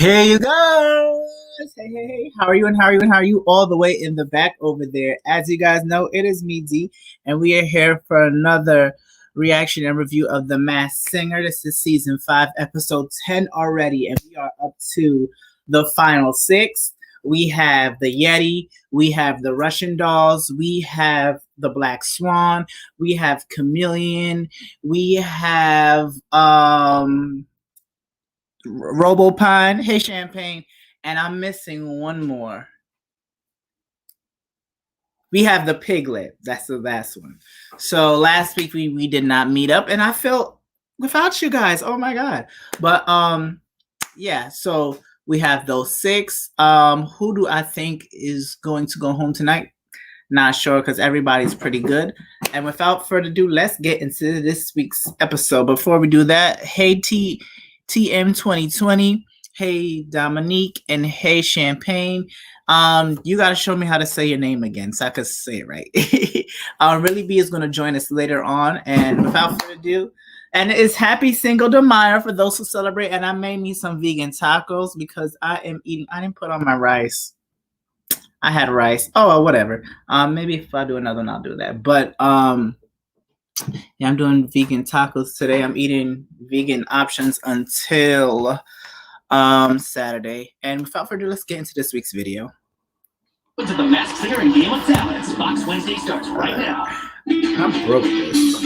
Here you go. Hey. How are you and how are you all the way in the back over there? As you guys know, it is me, D, and we are here for another reaction and review of The Masked Singer. This is season 5, episode 10 already, and we are up to the final 6. We have the Yeti, we have the Russian dolls, we have the Black Swan, we have Chameleon, we have Robopine, hey Champagne, and I'm missing one more. We have the Piglet. That's the last one. So last week we did not meet up, and I felt without you guys. Oh my god. But yeah, so we have those 6. Who do I think is going to go home tonight? Not sure, because everybody's pretty good. And without further ado, let's get into this week's episode. Before we do that, hey TM 2020, hey Dominique, and hey Champagne. You gotta show me how to say your name again so I can say it right. Really B is gonna join us later on, and without further ado, and it's happy Cinco de Mayo for those who celebrate. And I made me some vegan tacos because I am eating. I didn't put on my rice. I had rice. Oh, whatever. Maybe if I do another one, I'll do that. But yeah, I'm doing vegan tacos today. I'm eating vegan options until Saturday. And without further ado, let's get into this week's video. To the Masked Singer and Game of Talents. Fox Wednesday starts right now. I broke this.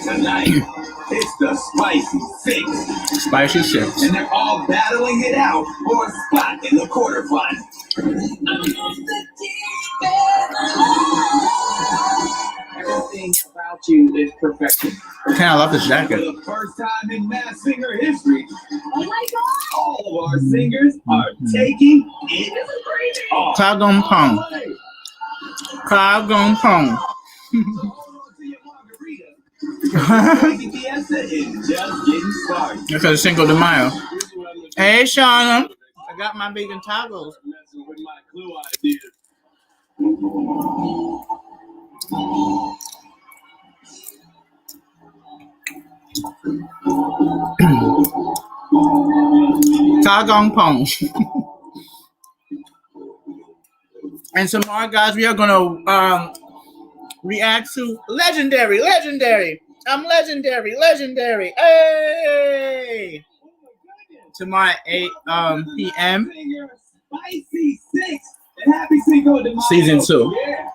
Tonight, it's the Spicy 6. Spicy 6. And they're all battling it out for a spot in the quarterfinals. Everything about you is perfection. I love this jacket. For the first time in Masked Singer history, oh my God, all of our singers are taking it off. Cloud Gong Pong. Cloud Gong Pong. Because it's Cinco de Mayo. Hey, Shauna. I got my vegan tacos. Gong Pong. And tomorrow, guys, we are going to react to Legendary. I'm legendary. Hey! Tomorrow at 8 p.m. Spicy 6 and happy Cinco de Mayo. Season 2. Yeah.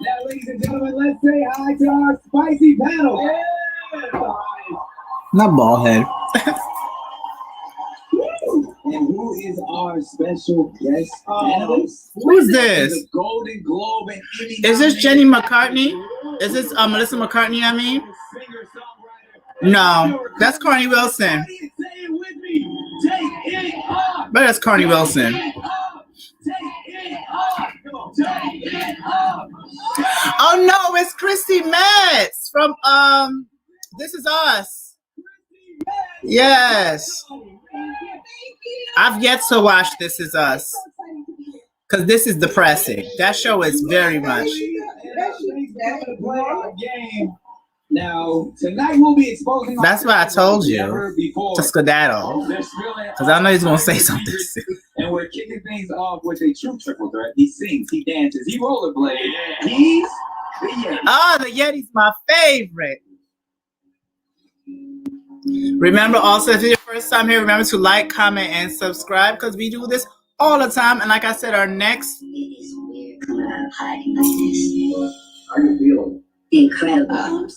Now, ladies and gentlemen, let's say hi to our spicy panel. Yeah. Not bald head. And who is our special guest panelist? Who's this? The Golden Globe and Emmy. Is this Jenny McCartney? Is this Melissa McCartney, I mean? No, that's Carney Wilson. But that's Carney Wilson. Oh no, it's Christy Metz from This Is Us. Yes. I've yet to watch This Is Us because this is depressing. That show is very much. Now, tonight we'll be exposing. That's why I told you to skedaddle. Because I know he's going to say something. And we're kicking things off with a true triple threat. He sings, he dances, he rollerblades. He's the Yeti. Oh, the Yeti's my favorite. Remember also, if it's your first time here, remember to like, comment, and subscribe because we do this all the time. And like I said, our next. It is weird coming out of hiding like this. How you feeling? Incredible.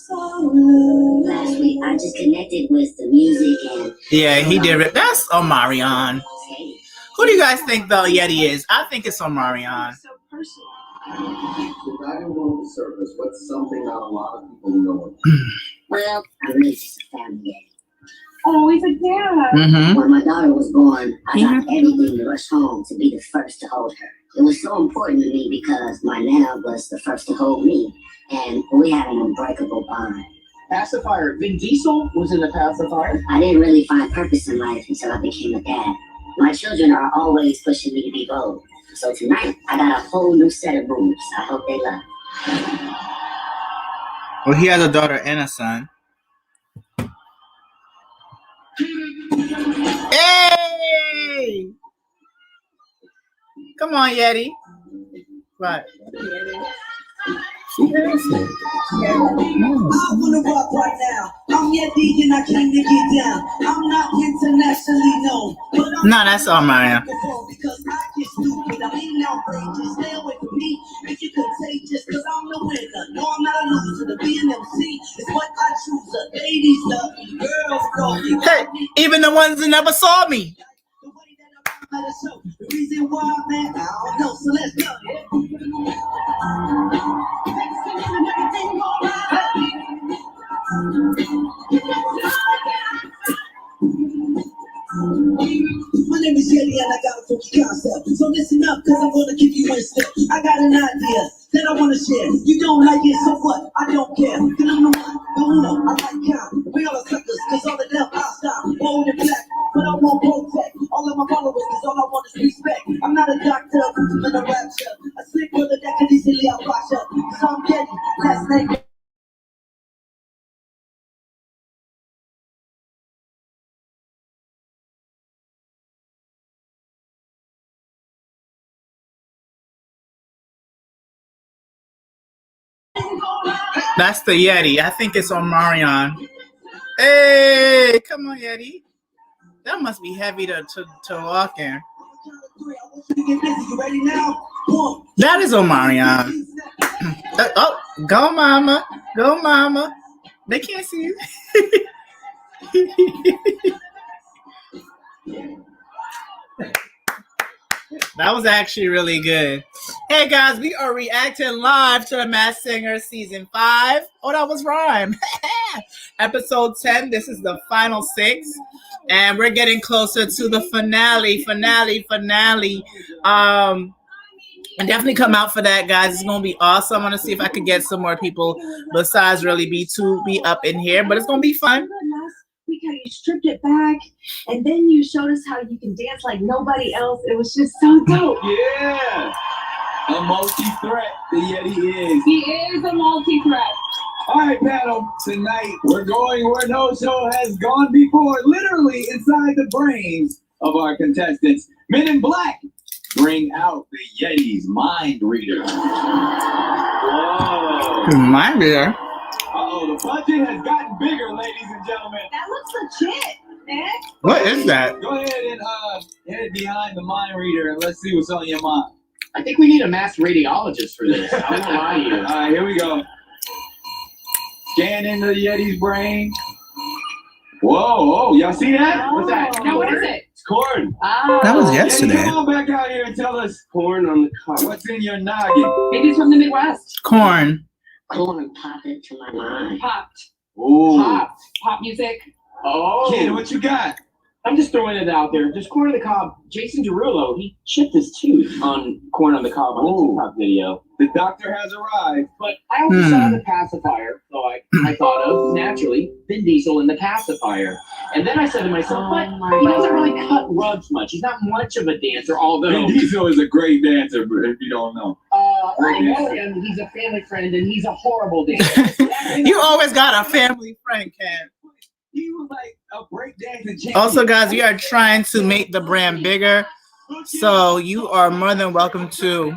Last week, I just connected with the music and. Yeah, he did it. That's Omarion. Who do you guys think the Yeti is? I think it's Omarion. The guy who wrote the service, what's something not a lot of people know? Well, I'm really just a family yeti. Oh, he's a dad. Mm-hmm. When my daughter was born, I got everything to rush home to be the first to hold her. It was so important to me because my Nana was the first to hold me, and we had an unbreakable bond. Pacifier. Vin Diesel was in the pacifier. I didn't really find purpose in life until I became a dad. My children are always pushing me to be bold. So tonight, I got a whole new set of moves. I hope they love. Well, he has a daughter and a son. Hey! Come on, Yeti. What? She has it. I wanna rock right now. I'm Yeti and I came to get down. I'm not internationally known, but I'm No, that's all Mario. because I get stupid. I ain't outrageous. Stay away from me if you're contagious, cause I'm the winner. No, I'm not a loser. To be an MC is what I choose. The ladies love me, girls love me. Hey, even the ones that never saw me. The way that I'm at a show, the reason why, man, I don't know. So let's go. My name is Yeti and I got a funky concept. So listen up, cause I'm gonna give you one step. I got an idea that I wanna share. You don't like it, so what? I don't care. Cause I'm the one, the uno, I like count. We all are suckers, cause all of them I'll stop. Bold and black, but I won't protect. All of my followers, cause all I want is respect. I'm not a doctor, I'm in a rapture. A sick brother that can easily outwash up. So I'm Yeti, last name. That's the Yeti. I think it's on Marion. Hey, come on, Yeti. That must be heavy to walk in. That is on Marion. Oh, go mama. Go mama. They can't see you. That was actually really good. Hey guys, we are reacting live to The Masked Singer Season 5. Oh, that was rhyme. Episode 10. This is the final 6. And we're getting closer to the finale. And definitely come out for that, guys. It's going to be awesome. I want to see if I could get some more people besides really be up in here. But it's going to be fun. We kind of stripped it back, and then you showed us how you can dance like nobody else. It was just so dope. Yeah, a multi-threat the Yeti is. He is a multi-threat. All right, panel. Tonight we're going where no show has gone before, literally inside the brains of our contestants. Men in Black bring out the Yeti's mind reader. Whoa. Mind reader. Uh-oh, the budget has gotten bigger, ladies and gentlemen. That looks legit, man. What is that? Go ahead and head behind the mind reader and let's see what's on your mind. I think we need a masked radiologist for this. I won't lie to you. All right, here we go. Scan into the Yeti's brain. Whoa, y'all see that? What's that? Now, what is it? It's corn. That was yesterday. Yeti, come on back out here and tell us Corn on the cob. what's in your noggin. Maybe it's from the Midwest. Corn. Corn popped into my mind. Popped. Ooh. Pop music. Oh. Kid, what you got? I'm just throwing it out there. Just corn on the cob. Jason Derulo, he chipped his tooth on corn on the cob on the TikTok video. The doctor has arrived. But I also saw the pacifier, so I thought of, naturally, Vin Diesel in the pacifier. And then I said to myself, but he doesn't really cut rugs much. He's not much of a dancer, although... Vin Diesel is a great dancer, if you don't know. I know him. He's a family friend, and he's a horrible dancer. You always got a family friend, Ken. He was like a breakdancing champion. Also, guys, we are trying to make the brand bigger. So you are more than welcome to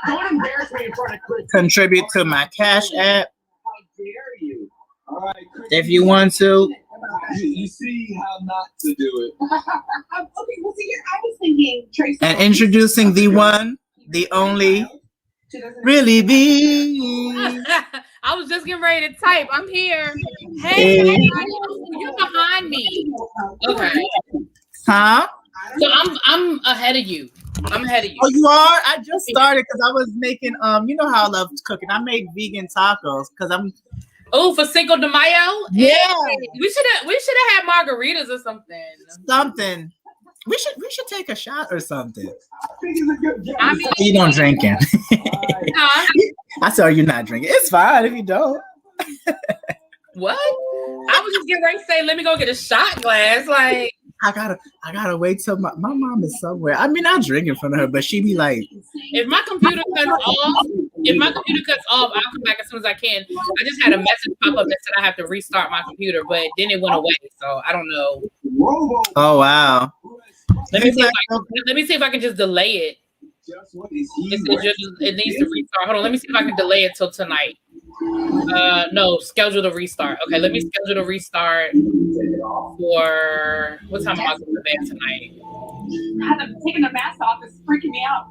Don't embarrass me in front of Chris. contribute to my Cash App How dare you? All right, Chris, if you want to. you see how not to do it. Okay, well, see, I was thinking Tracy. And introducing the one, the only, really be. I was just getting ready to type. I'm here. Hey, you're behind me. Okay. Huh? So I'm ahead of you. I'm ahead of you. Oh, you are? I just started because I was making you know how I love cooking. I made vegan tacos because I'm for Cinco de Mayo. Yeah. Hey, we should have had margaritas or something. We should take a shot or something. I think it's a good job. I mean, You don't drinking. huh? I saw you not drinking. It's fine if you don't. What? I was just getting ready to say, let me go get a shot glass. Like, I gotta wait till my mom is somewhere. I mean, I drink in front of her, but she be like, if my computer cuts off, I'll come back as soon as I can. I just had a message pop up that said I have to restart my computer, but then it went away. So I don't know. oh wow. Let me see if I can just delay it. It needs to restart. Hold on, let me see if I can delay it till tonight. No, schedule the restart. Okay, let me schedule the restart for what time am I going to bed tonight? I haven't taken the mask off. It's freaking me out.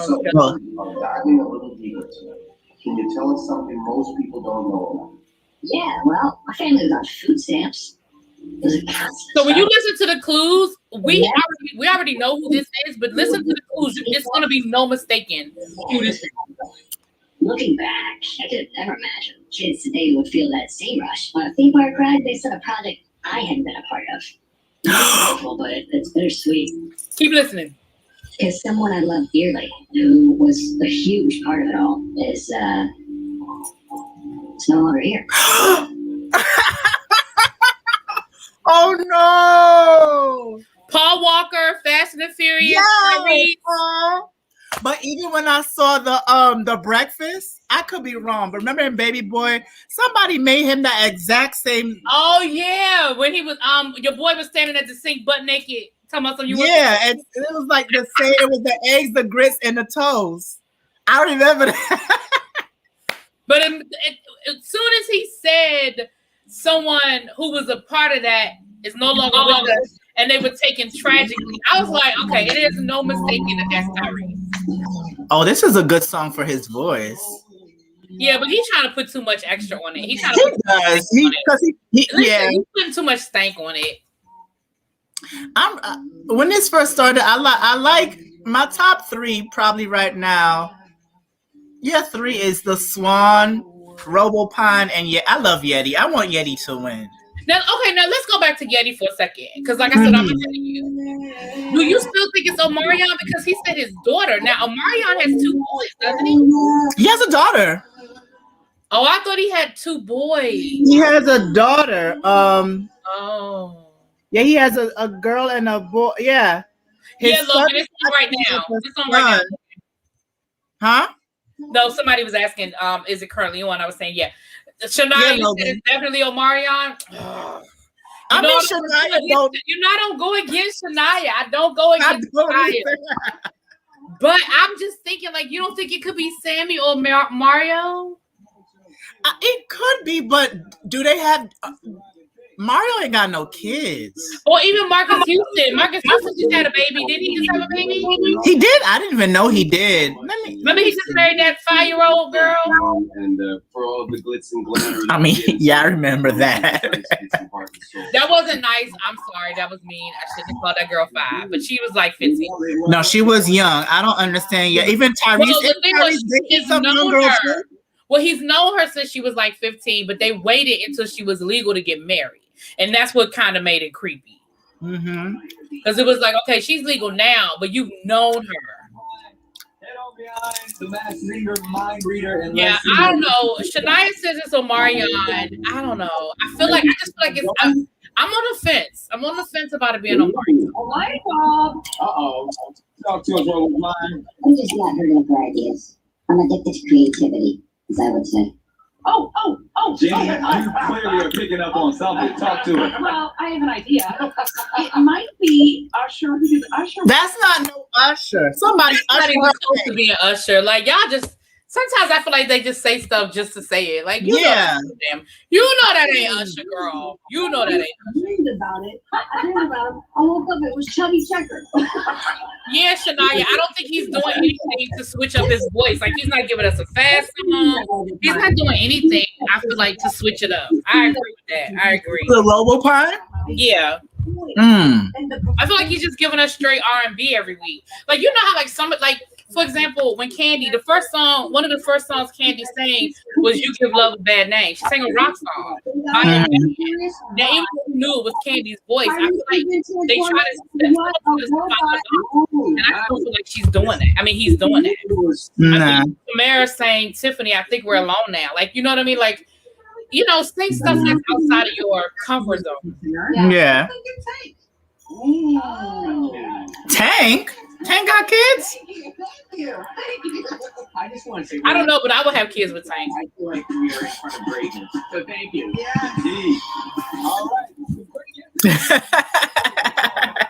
So, diving a little deeper tonight. Can you tell us something most people don't know? Yeah, well, my family was on food stamps. So when you listen to the clues, we already know who this is, but listen to the clues. It's going to be no mistaking who this is. Looking back, I could never imagine kids today would feel that same rush on a theme park ride based on a project I hadn't been a part of. It's awful, but it's bittersweet. Keep listening. Because someone I love dearly, who was a huge part of it all, is no longer here. oh no! Paul Walker, Fast and the Furious. Yes. But even when I saw the breakfast, I could be wrong. But remember in Baby Boy, somebody made him the exact same. Oh yeah, when he was your boy was standing at the sink butt naked, talking about something. And it was like the same. It was the eggs, the grits, and the toast. I remember that. But as soon as he said someone who was a part of that is no longer with us, and they were taken tragically, I was like, okay, it is no mistaking that that's Tyrese. Oh, this is a good song for his voice. Yeah, but he's trying to put too much extra on it. He's putting too much stank on it. When this first started, I like my top three probably right now. Yeah, 3 is the Swan, RoboPine, and I love Yeti. I want Yeti to win. Now let's go back to Yeti for a second. Because like I said, I'm gonna tell you. Do you still think it's Omarion? Because he said his daughter. Now Omarion has 2 boys, doesn't he? He has a daughter. Oh, I thought he had 2 boys. He has a daughter. Oh. Yeah, he has a girl and a boy. Yeah. Logan, it's on right now. It's on right now. Huh? No, somebody was asking, is it currently on? I was saying, yeah. Shania, you said it's definitely Omarion. I mean, Shania, I don't go against Shania. I don't go against Shania. But I'm just thinking, like, you don't think it could be Sammy or Mario? It could be, but do they have... Mario ain't got no kids. Or even Marcus Houston. Marcus Houston just had a baby. Didn't he just have a baby? He did? I didn't even know he did. Remember he just married that 5-year-old girl? And for all of the glitz and glamour. I mean, yeah, I remember that. That wasn't nice. I'm sorry. That was mean. I shouldn't have called that girl 5. But she was like 15. No, she was young. I don't understand yet. Even Tyrese. Well, he's known her since she was like 15, but they waited until she was legal to get married. And that's what kind of made it creepy. Because it was like, okay, she's legal now, but you've known her. Yeah, I don't know. Shania says it's Omarion. I don't know. I just feel like it's. I'm on the fence. I'm on the fence about it being Omarion. Light bulb. Uh-oh. Talk to us, RoboPine. I'm just not hurting for ideas. I'm addicted to creativity, as I would say. Oh. Jenny, you clearly are picking up on something. Talk to it. Well, I have an idea. It might be Usher, because Usher. That's not no Usher. Somebody Usher supposed to be an Usher. Like y'all just. Sometimes I feel like they just say stuff just to say it. Like, you know that ain't Usher, girl. You know that ain't Usher. I dreamed about it. I woke up, it was Chubby Checker. Yeah, Shania, I don't think he's doing anything to switch up his voice. Like, he's not giving us a fast song. He's not doing anything, I feel like, to switch it up. I agree with that. I agree. The RoboPine? Yeah. I feel like he's just giving us straight R&B every week. Like, you know how, like, for example, when Candy, one of the first songs Candy sang was "You Give Love a Bad Name." She sang a rock song. Now, even if you knew it was Candy's voice, I feel like they try to and I don't feel like she's doing that. I mean, he's doing that. I mean, Samara saying, "Tiffany, I think we're alone now." Like, you know what I mean? Like, you know, sing stuff that's outside of your comfort zone. Yeah. Tank? Tank got kids? I just want to say, I don't know, but I would have kids with Tank. I feel like we are in front of greatness. So thank you. Yeah. Indeed. All right.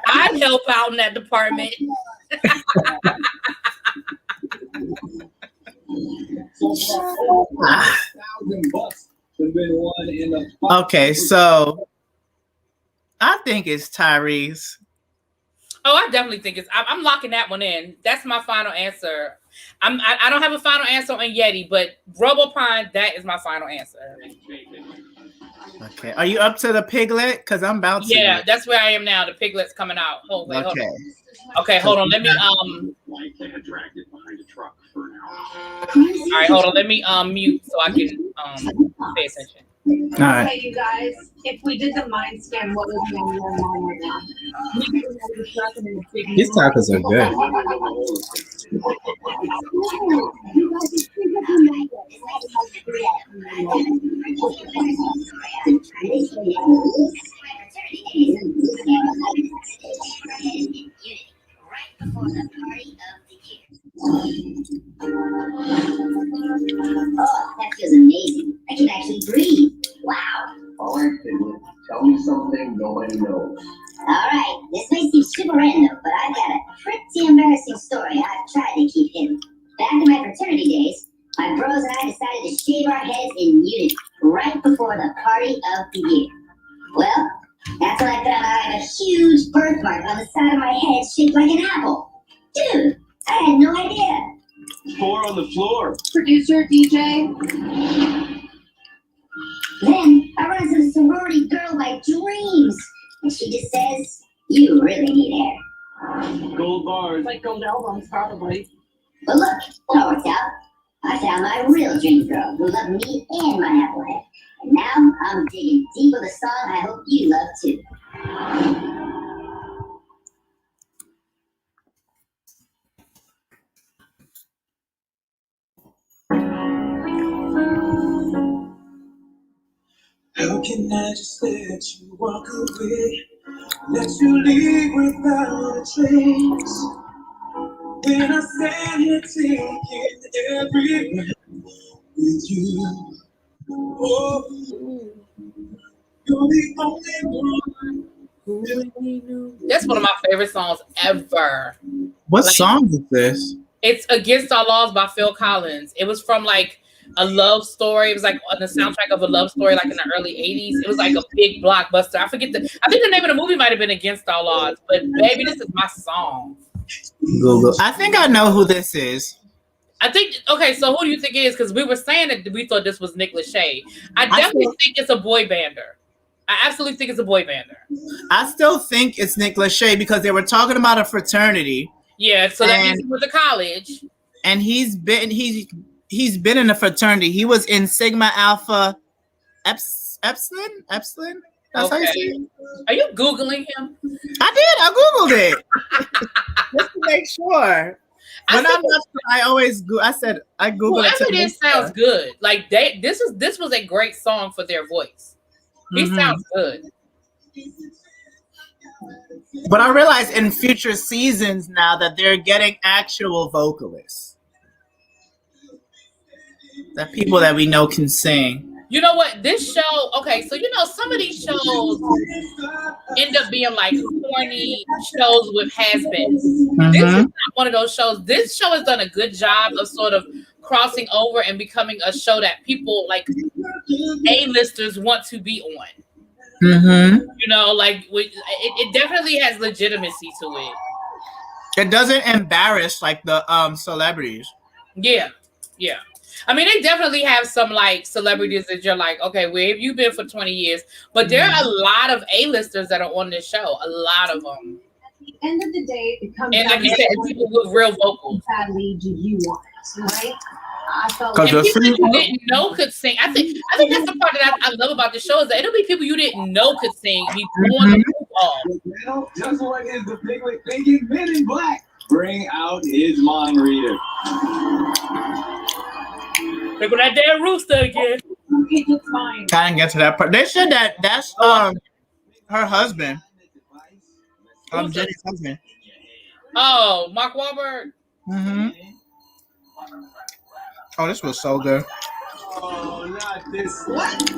I'd help out in that department. Okay, so I think it's Tyrese. Oh, I definitely think I'm locking that one in. That's my final answer. I don't have a final answer on Yeti, but RoboPine, that is my final answer. Okay, are you up to the Piglet? Because I'm about to. Yeah, that's where I am now. The Piglet's coming out. Hold on. Okay, hold on. Let me Like they had dragged it behind a truck for an hour. All right, hold on. Let me mute so I can pay attention. All right. Okay, you guys, if we did the mind scan, what would be on your mind right now? These tacos are good. Oh, that feels amazing. I can actually breathe. Wow. All right, Piglet, tell me something nobody knows. Alright, this may seem super random, but I've got a pretty embarrassing story I've tried to keep hidden. Back in my fraternity days, my bros and I decided to shave our heads in unity right before the party of the year. Well, that's when I found out I had a huge birthmark on the side of my head shaped like an apple. Dude, I had no idea. 4 on the floor. Producer, DJ. Then I run into the sorority girl of my dreams, and she just says, "You really need hair." Gold bars. Like gold albums, probably. But look, it all worked out. I found my real dream girl who loved me and my apple head. And now I'm digging deep with a song I hope you love too. How can I just let you walk away? Let you leave without a trace. When I stand here taking every breath with you. Oh, you're the only one. That's one of my favorite songs ever. What song is this? It's Against Our Laws by Phil Collins. It was from like a love story. It was like on the soundtrack of a love story, like in the early 80s. It was like a big blockbuster. I think the name of the movie might have been Against Our Laws, but baby, this is my song. Google. I think I know who this is. I think, okay, so who do you think it is? Because we were saying that we thought this was Nick Lachey. I definitely think it's a boy bander. I absolutely think it's a boy bander. I still think it's Nick Lachey because they were talking about a fraternity. Yeah, so that means he was a college. And he's been in a fraternity. He was in Sigma Alpha Epsilon? That's how you say it. Are you Googling him? I did. I Googled it. Just to make sure. When I'm not sure, I always I said I Googled it. Whoever this sounds good. Like this was a great song for their voice. He sounds good. But I realize in future seasons now that they're getting actual vocalists. That people that we know can sing. You know what? This show, okay, so some of these shows end up being like corny shows with has-beens. This is not one of those shows. This show has done a good job of sort of crossing over and becoming a show that people like A-listers want to be on. It definitely has legitimacy to it. It doesn't embarrass like the celebrities. Yeah. I mean, they definitely have some like celebrities that you're like, okay, where have you been for 20 years? But there are a lot of A-listers that are on this show. A lot of them. At the end of the day, it comes and down like you said, people with real vocals. Sadly, do you want, right? I felt like people you didn't know could sing. I think that's the part that I love about the show is that it'll be people you didn't know could sing. Be on the move off. Now, just what is the Piglet thinking? Men in Black, bring out his mind reader. Look at that damn rooster again. Okay, that's fine. I didn't get to that part. They said that's her husband. Jenny's husband. Oh, Mark Wahlberg. Mm-hmm. Oh, this was so good. Oh, not this. What?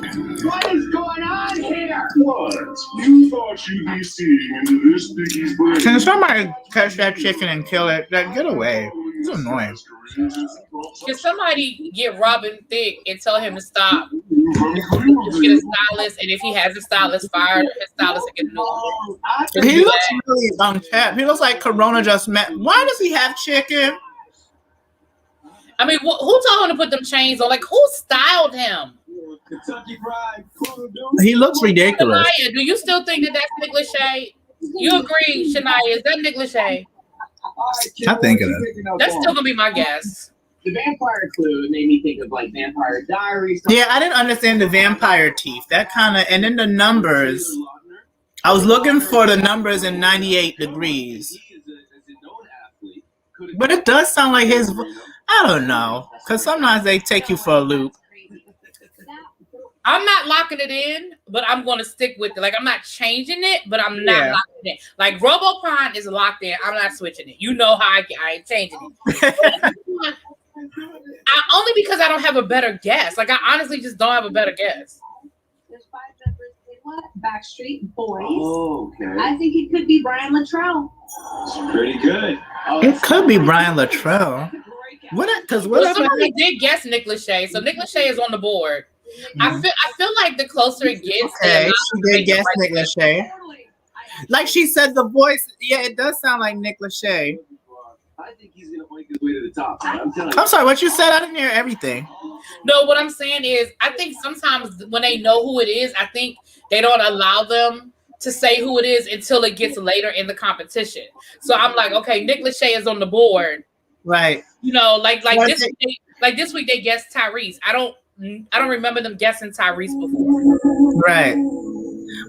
What is going on here? What? You thought you'd be seeing into this piggy's brain? Can somebody catch that chicken and kill it? Get away. It's annoying. Can somebody get Robin Thicke and tell him to stop? Get a stylist, and if he has a stylist fired, his stylist will get a new one. He looks really untapped. He looks like Corona just met. Why does he have chicken? I mean, who told him to put them chains on? Like, who styled him? Kentucky Fried. He looks ridiculous. Shania, do you still think that that's Nick Lachey? You agree, Shania? Is that Nick Lachey? I think it is. That's still gonna be my guess. The vampire clue made me think of like Vampire Diaries. Yeah, I didn't understand the vampire teeth. That kind of, and then the numbers. I was looking for the numbers in 98 degrees. But it does sound like his. I don't know, because sometimes they take you for a loop. I'm not locking it in, but I'm going to stick with it. Like, I'm not changing it, but I'm not locking it in. Like, RoboPine is locked in. I'm not switching it. You know how I ain't changing it. Only because I don't have a better guess. Like, I honestly just don't have a better guess. There's 5 members. What? Backstreet Boys. Oh, okay. I think it could be Brian Luttrell. It's pretty good. It could be Brian Luttrell. Well, somebody did guess Nick Lachey, so Nick Lachey is on the board. I feel like the closer it gets, okay, she did guess Nick Lachey. Like she said, the voice. Yeah, it does sound like Nick Lachey. I think he's gonna make his way to the top. I'm sorry, what you said? I didn't hear everything. No, what I'm saying is, I think sometimes when they know who it is, I think they don't allow them to say who it is until it gets later in the competition. So I'm like, okay, Nick Lachey is on the board, right? You know, like this week they guessed Tyrese. I don't remember them guessing Tyrese before. Right.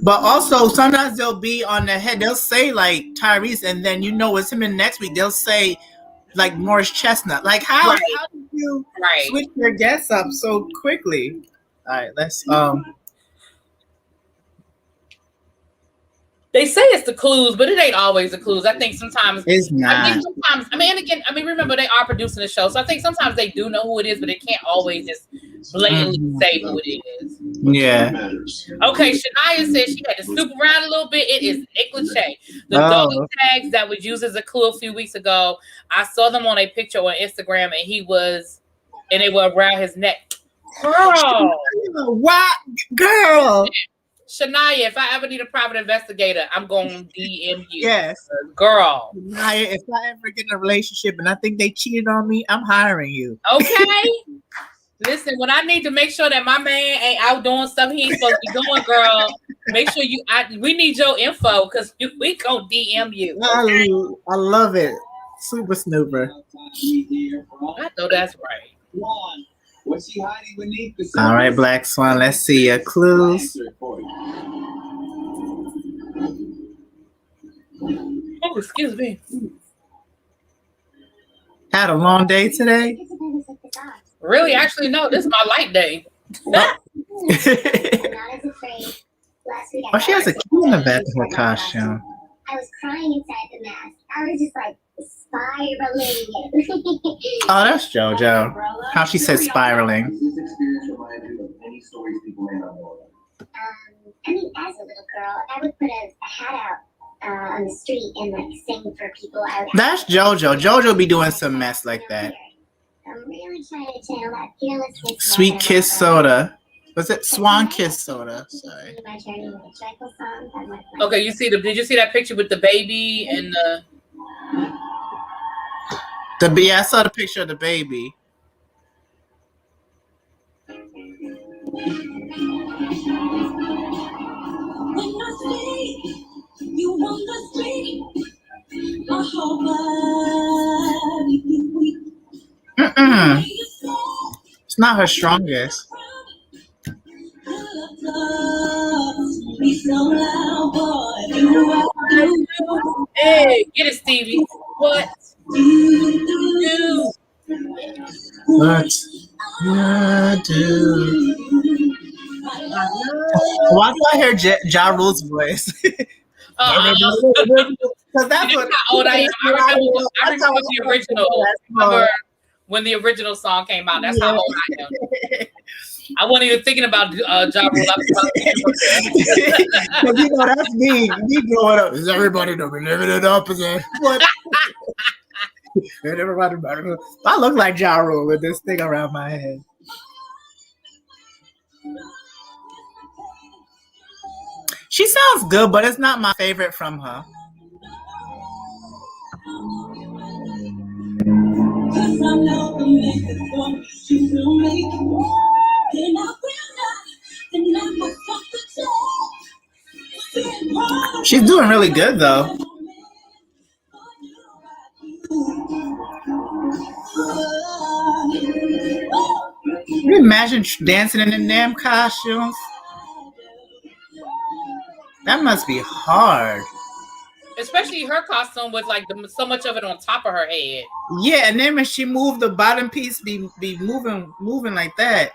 But also sometimes they'll be on the head. They'll say like Tyrese, and then you know it's him in next week. They'll say like Morris Chestnut. Like how did you switch your guess up so quickly? All right, let's They say it's the clues, but it ain't always the clues. I think sometimes it's not. Remember they are producing the show, so I think sometimes they do know who it is, but they can't always just blatantly say who it is. Yeah. Okay, Shania said she had to snoop around a little bit. It is Nick Lachey. The doggy tags that was used as a clue a few weeks ago, I saw them on a picture on Instagram, and they were around his neck. Girl. What? Girl. Shania, if I ever need a private investigator, I'm going to DM you. Yes. Girl. Shania, if I ever get in a relationship and I think they cheated on me, I'm hiring you. Okay. Listen, when I need to make sure that my man ain't out doing stuff he ain't supposed to be doing, girl, make sure we need your info because we gonna DM you. Okay? I love it. Super snooper. I know that's right. What's he hiding beneath the surface? All right, Black Swan. Let's see your clues. Oh, excuse me. Had a long day today? Really? Actually, no. This is my light day. Oh, she has a key in the back of her costume. I was crying inside the mask. I was just like spiraling. Oh, that's JoJo. How she said spiraling. Does this experience remind you of any stories people may not know about? I mean, as a little girl, I would put a hat out on the street and like sing for people. That's JoJo. JoJo be doing some mess like that. I'm really trying to channel that fearlessness. Sweet Kiss Soda. Was it Swan Kiss Soda? Sorry. Okay, did you see that picture with the baby and the I saw the picture of the baby. It's not her strongest. Hey, get it, Stevie. What do? What you do? Why do I hear Ja Rule's voice? Because that's what how old I am. I remember the original. Remember when the original song came out? That's how old I am. I wasn't even thinking about Ja Rule. Because you know that's me growing up. Is everybody to be living it up? What? I look like Ja Rule with this thing around my head. She sounds good, but it's not my favorite from her. She's doing really good though. Can you imagine dancing in them damn costumes? That must be hard. Especially her costume with like so much of it on top of her head. Yeah, and then when she moved, the bottom piece be moving like that.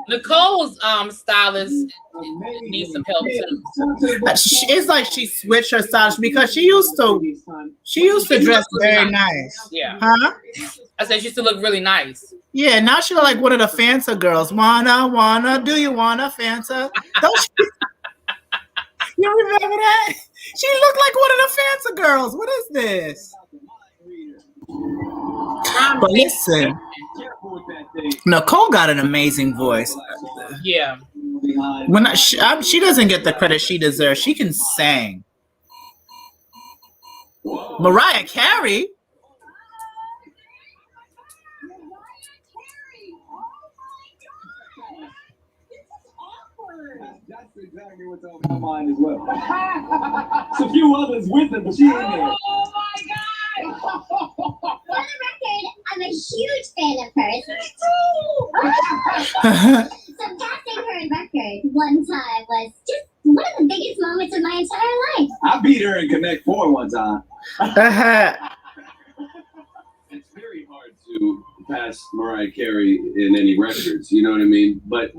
Nicole's stylist needs some help too. It's like she switched her style because she used to dress very nice. Yeah. Huh? I said she used to look really nice. Yeah, now she look like one of the Fanta girls. Wanna, do you wanna Fanta? Don't she? You remember that? She looked like one of the Fanta girls. What is this? But listen, Nicole got an amazing voice. Yeah. When she doesn't get the credit she deserves. She can sing. Mariah Carey. That's exactly what's on my mind as well. There's a few others with her, but she ain't there. Oh my God! For the record, I'm a huge fan of hers. So passing her record one time was just one of the biggest moments of my entire life. I beat her in Connect 4 one time. It's very hard to pass Mariah Carey in any records, you know what I mean? But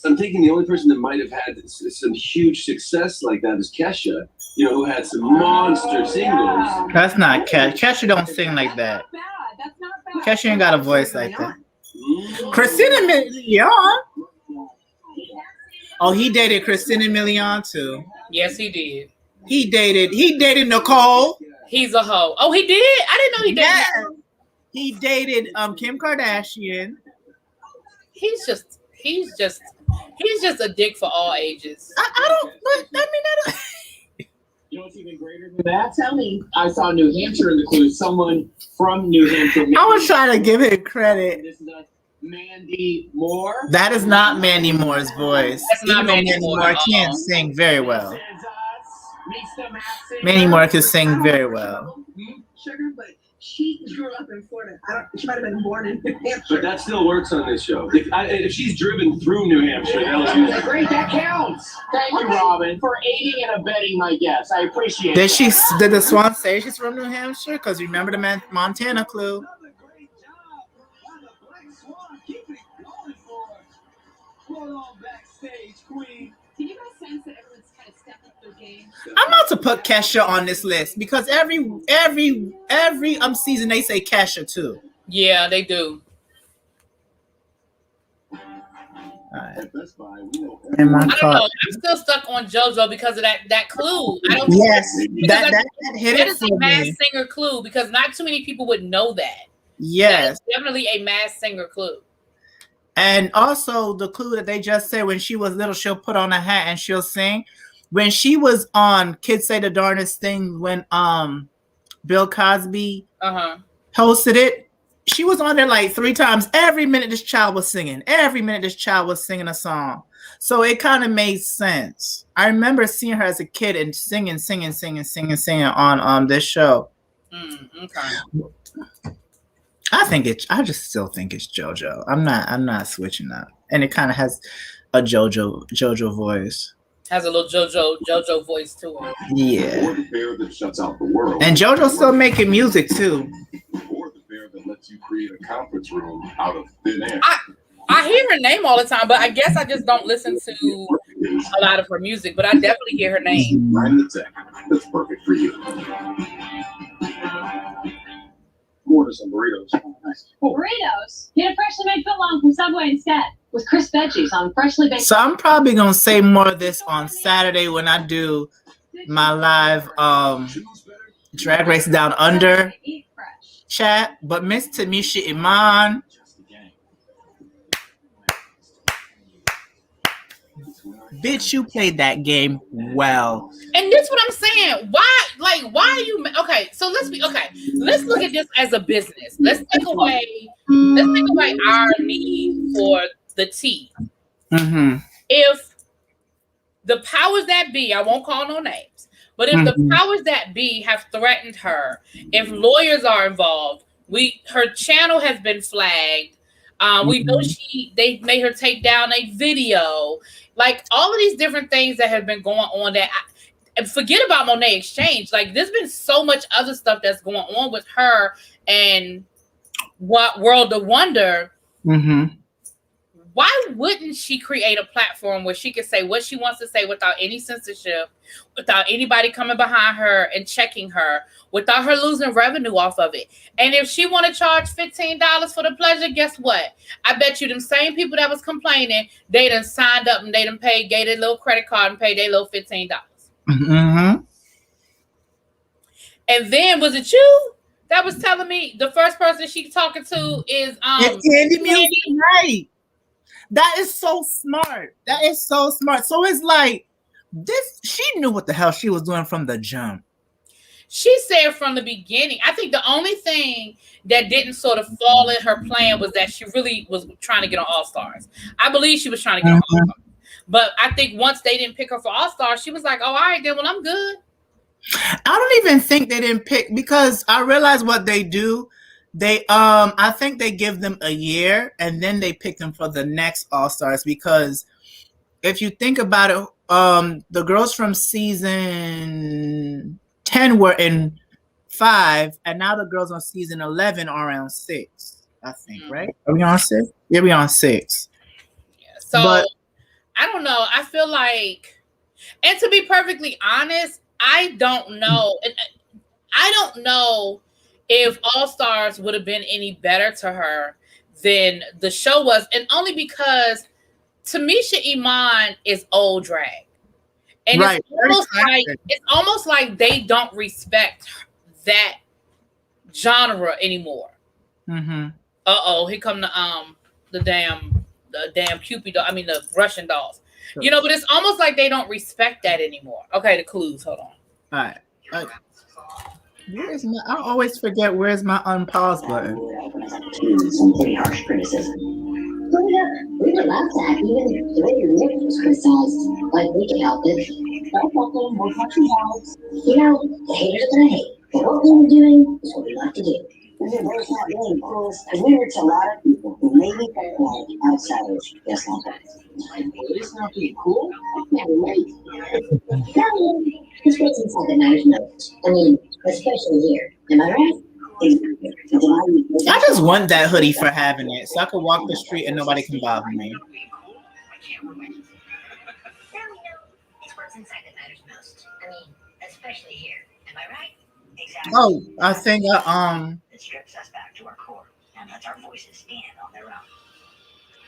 I'm thinking the only person that might have had some huge success like that is Kesha, you know, who had some monster singles. That's not Kesha. Kesha don't sing like that. That's not bad. Kesha ain't got a voice like that. Christina Milian. Oh, he dated Christina Milian too. Yes, he did. He dated Nicole. He's a hoe. Oh, he did? I didn't know he did. Yeah. He dated Kim Kardashian. He's just a dick for all ages. I don't. You know what's even greater than that? Tell me. I saw New Hampshire in the clue. Someone from New Hampshire. I was trying to give him credit. This is Mandy Moore. That is not Mandy Moore's voice. That's not Even though Mandy Moore at can't all. sing very well. Mandy Moore can sing very well. Sugar, but she grew up in Florida. She might have been born in New Hampshire. But that still works on this show. If she's driven through New Hampshire, that'll use it. Great, that counts. Thank you, Robin, for aiding and abetting my guess. I appreciate it. Did the Swan say she's from New Hampshire? Because remember the Montana clue. Can you guys sense that everyone's kind of stepped up their game? I'm about to put Kesha on this list because every season they say Kesha too. Yeah, they do. At Best Buy, we know In my I don't car. know. I'm still stuck on JoJo because of that clue. I don't. Yes, because that hit that it is a for mass me. singer clue because not too many people would know that. Yes, That is definitely a mass singer clue. and also the clue that they just said when she was little, she'll put on a hat and she'll sing. When she was on Kids Say the Darndest Thing when Bill Cosby hosted it, she was on there like 3 times. Every minute this child was singing. Every minute this child was singing a song. So it kind of made sense. I remember seeing her as a kid and singing on this show. Okay. I just still think it's JoJo. I'm not switching up. And it kind of has a JoJo voice. Has a little JoJo voice to it. Yeah. Or the bear that shuts out the world. And JoJo's still making music too. Or the bear that lets you create conference room out of thin air. I hear her name all the time, but I guess I just don't listen to a lot of her music. But I definitely hear her name. I'm the tech. That's perfect for you. Order some burritos. Burritos? Get a freshly made footlong from Subway instead, with crisp veggies on freshly baked. So I'm probably gonna say more of this on Saturday when I do my live Drag Race Down Under chat. But Miss Tamisha Iman, bitch, you played that game well. And this is what I'm saying. Why are you okay? So let's look at this as a business. Let's take away our need for the tea. Mm-hmm. If the powers that be, I won't call no names, but if the powers that be have threatened her, if lawyers are involved, her channel has been flagged. We know they made her take down a video, like all of these different things that have been going on. And forget about Monet Exchange. Like there's been so much other stuff that's going on with her and what World of Wonder. Mm-hmm. Why wouldn't she create a platform where she can say what she wants to say without any censorship, without anybody coming behind her and checking her, without her losing revenue off of it? And if she want to charge $15 for the pleasure, guess what? I bet you them same people that was complaining, they done signed up and they done paid, gave their little credit card and paid their little $15. Mm-hmm. And then was it you that was telling me the first person she talking to is Candy Music, right? That is so smart. That is so smart. So it's like this. She knew what the hell she was doing from the jump. She said from the beginning. I think the only thing that didn't sort of fall in her plan was that she really was trying to get on All Stars. I believe she was trying to get on All Stars. But I think once they didn't pick her for All Stars, she was like, "Oh, all right, then. Well, I'm good." I don't even think they didn't pick because I realize what they do. They I think they give them a year and then they pick them for the next All Stars because if you think about it, the girls from season 10 were in 5 and now the girls on season 11 are around 6, I think, right? Are we on 6? Yeah, we're on 6. Yeah, so I don't know. I feel like, and to be perfectly honest, I don't know. I don't know if All Stars would have been any better to her than the show was, and only because Tamisha Iman is old drag, and right. it's almost like they don't respect that genre anymore. Mm-hmm. Here come the damn Cupid. I mean the Russian dolls. Sure. You know, but it's almost like they don't respect that anymore. Okay, the clues. Hold on. All right. Where's my? I always forget where's my unpause button. Some pretty harsh criticism. Put it up. We would love that. Even the way your lyrics was criticized, like we can help it. Don't help them. We'll watch you out. You know, the haters are gonna hate. But what we were doing is what we love to do. And there's not really cool. I hear it's a lot of people who maybe felt like outsiders just like that. It's not being cool. Yeah, right. It's what's inside the matters most. I mean, especially here. Am I right? I just want that hoodie for having it, so I can walk the street and nobody can bother me. It's what's inside that matters most. I mean, especially here. Am I right? Exactly. Oh, I think It strips us back to our core and lets our voices stand on their own.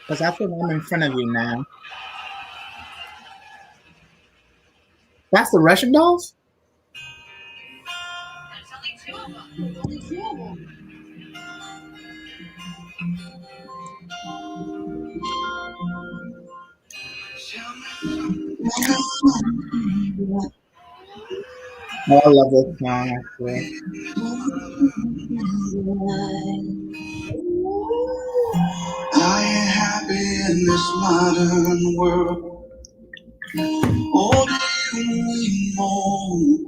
because I think I'm in front of you now. That's the Russian dolls? Oh, I love this song, actually. Are you happy in this modern world? Or do you need more?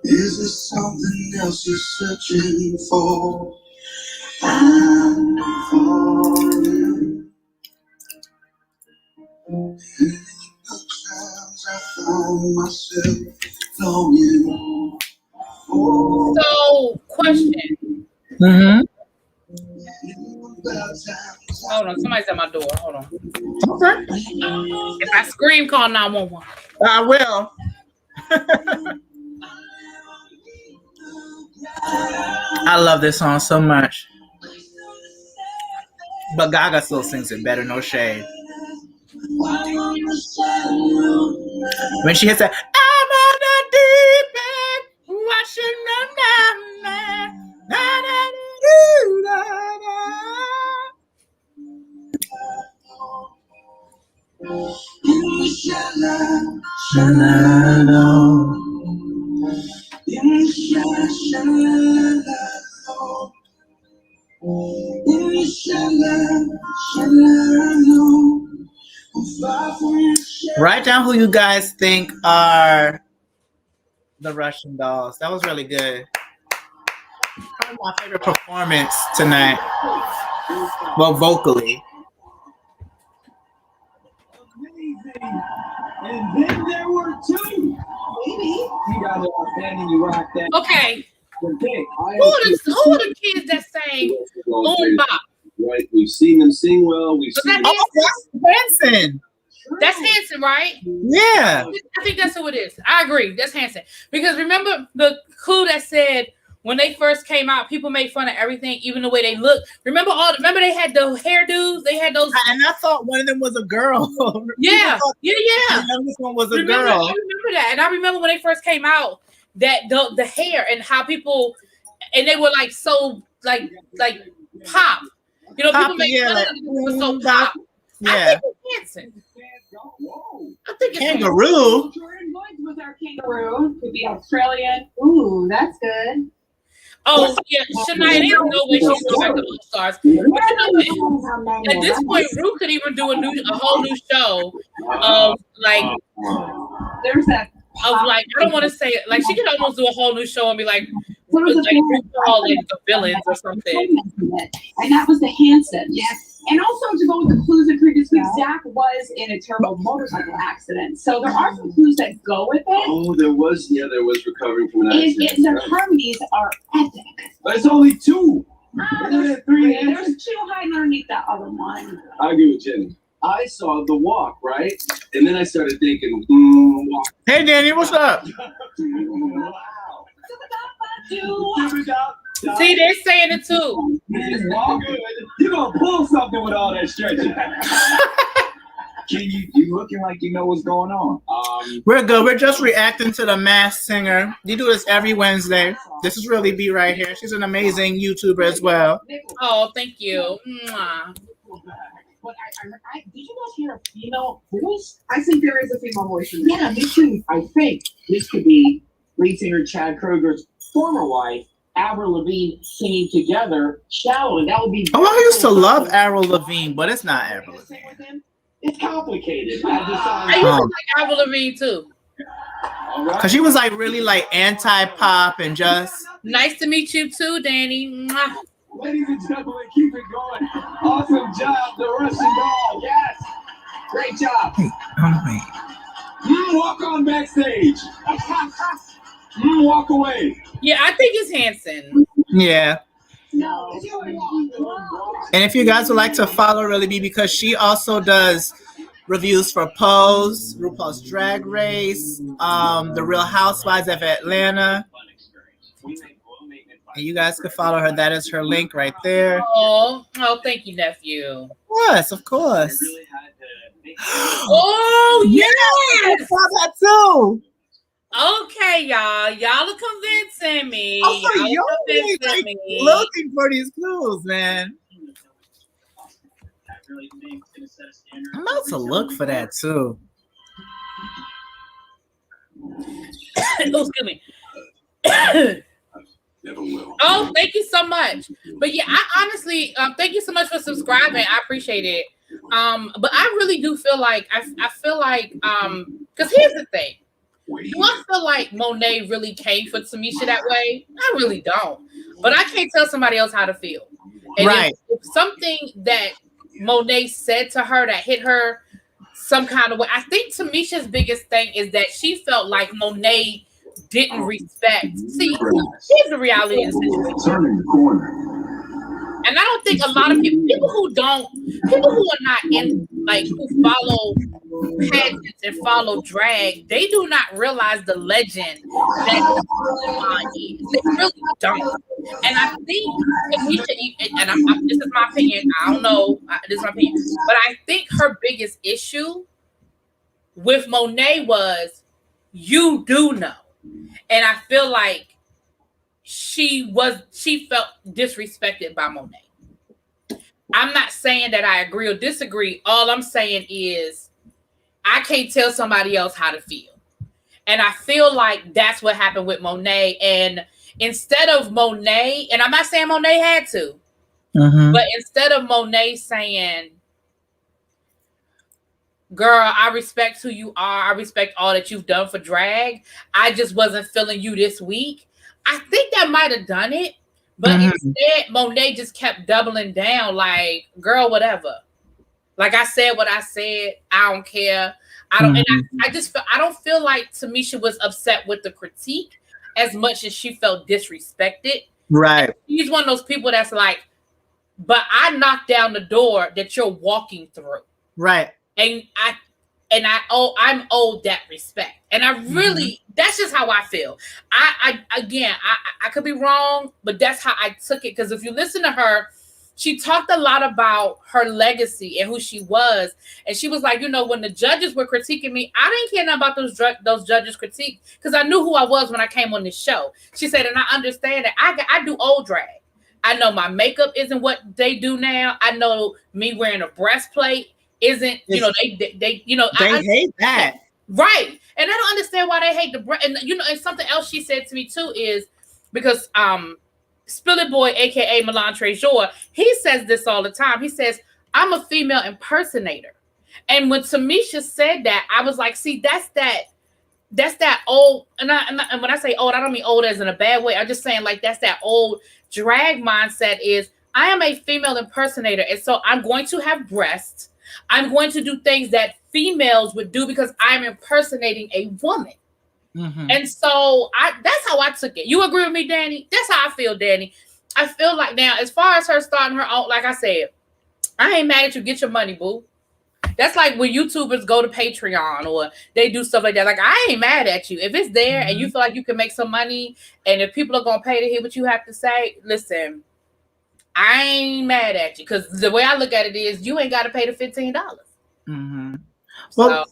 Is there something else you're searching for? I'm falling. Sometimes I find myself longing. So, question. Mm-hmm. Hold on, somebody's at my door. Hold on. Okay. If I scream, call 911. I will. I love this song so much. But Gaga still sings it better, no shade. When she hits that, I'm on the deep end, watching the night. Write down who you guys think are the Russian dolls. That was really good. Probably my favorite performance tonight. Well, vocally. And then there were two. Maybe. You got it outstanding. You rock that. Okay. Who are the kids that sang Boom Bop? Right, we've seen them sing well. We've Was seen. that Oh, Hanson. That's Hanson, right? Yeah. I think that's who it is. I agree. That's Hanson. Because remember the clue that said when they first came out, people made fun of everything, even the way they look. Remember they had the hairdos? They had those. And I thought one of them was a girl. Yeah. The youngest one was a girl. I remember that. And I remember when they first came out, that the hair and how people, and they were like so like pop. You know, people make fun of them because it was so pop. Yeah. I think it's Hanson. I think it's Kangaroo. Jordan Woods was our kangaroo. Could be Australian. Ooh, that's good. Oh, yeah. Shania, they don't know when she's going back to All Stars. But you know what? At this point, Rue could even do a whole new show of like, There's that. of like, I don't want to say it. Like, she could almost do a whole new show and be like, There was like RuPaul and the villains or something. And that was the Hanson. Yes. And also to go with the clues in previous week, Zach was in a terrible motorcycle accident. So there are some clues that go with it. Oh, there was recovering from an accident. And their harmonies are epic. But it's only two. There's two hiding underneath that other one. I agree with Jenny. I saw the walk, right? And then I started thinking, walk. Hey, Danny, what's up? Wow. See, they're saying it too. It's all good. You're gonna pull something with all that stretching. You looking like you know what's going on. We're good. We're just reacting to the Masked Singer. You do this every Wednesday. This is Really B right here. She's an amazing YouTuber as well. Oh, thank you. Mwah. But did you guys hear a female voice? I think there is a female voice. Yeah, me too. I think this could be lead singer Chad Kroger's former wife, Avril Lavigne, singing together "Shallow," and that would be. Oh, I used to love Avril Lavigne, but it's not Avril Lavigne. It's complicated. I used to like Avril Lavigne too. Cause she was like really like anti-pop and just. Nice to meet you too, Danny. Mwah. Ladies and gentlemen, keep it going. Awesome job, the Russian doll. Yes, great job. Walk on backstage. Walk away. Yeah, I think it's Hanson. Yeah. No. And if you guys would like to follow Really B, because she also does reviews for Pose, RuPaul's Drag Race, The Real Housewives of Atlanta. And you guys can follow her. That is her link right there. Oh, thank you, nephew. Yes, of course. Oh, yes. I saw that too. Okay, y'all. Y'all are convincing me. Oh, Y'all are really, convincing like, me. looking for these clues, man. I'm about to look for that too. Oh, excuse me. Never will. Oh, thank you so much. But yeah, I honestly, thank you so much for subscribing. I appreciate it. But I really do feel like I feel like because here's the thing. Do I feel like Monet really came for Tamisha that way? I really don't. But I can't tell somebody else how to feel. And Right. if something that Monet said to her that hit her some kind of way, I think Tamisha's biggest thing is that she felt like Monet didn't respect. See, here's the reality of the situation. Turning the corner. And I don't think a lot of people who are not in, like, who follow pageants and follow drag, they do not realize the legend that Swan is. They really don't. And I think we should, and this is my opinion. I don't know. This is my opinion. But I think her biggest issue with Monet was, you do know. And I feel like she felt disrespected by Monet. I'm not saying that I agree or disagree. All I'm saying is I can't tell somebody else how to feel. And I feel like that's what happened with Monet. And instead of Monet, and I'm not saying Monet had to, but instead of Monet saying, girl, I respect who you are, I respect all that you've done for drag, I just wasn't feeling you this week, I think that might have done it. But instead, Monet just kept doubling down, like, girl, whatever. Like, I said what I said. I don't care. I don't. And I don't feel like Tamisha was upset with the critique as much as she felt disrespected. Right. And she's one of those people that's like, but I knocked down the door that you're walking through. Right. And I'm owed that respect. And I really, that's just how I feel. I could be wrong, but that's how I took it. Because if you listen to her, she talked a lot about her legacy and who she was. And she was like, you know, when the judges were critiquing me, I didn't care nothing about those judges' critique because I knew who I was when I came on this show. She said, and I understand that I do old drag. I know my makeup isn't what they do now. I know me wearing a breastplate isn't, you know, they you know, they hate that. Right. And I don't understand why they hate the and you know, and something else she said to me too is because Spillet Boy, aka Milan Trejor, he says this all the time. He says, I'm a female impersonator. And when Tamisha said that, I was like, see, that's that old, and when I say old, I don't mean old as in a bad way. I'm just saying like that's that old drag mindset is I am a female impersonator. And so I'm going to have breasts. I'm going to do things that females would do because I'm impersonating a woman. And so that's how I took it. You agree with me, Danny? That's how I feel, Danny. I feel like now, as far as her starting her own, like I said, I ain't mad at you. Get your money, boo. That's like when YouTubers go to Patreon or they do stuff like that. Like, I ain't mad at you. If it's there and you feel like you can make some money and if people are going to pay to hear what you have to say, listen, I ain't mad at you. Because the way I look at it is you ain't got to pay the $15. Well,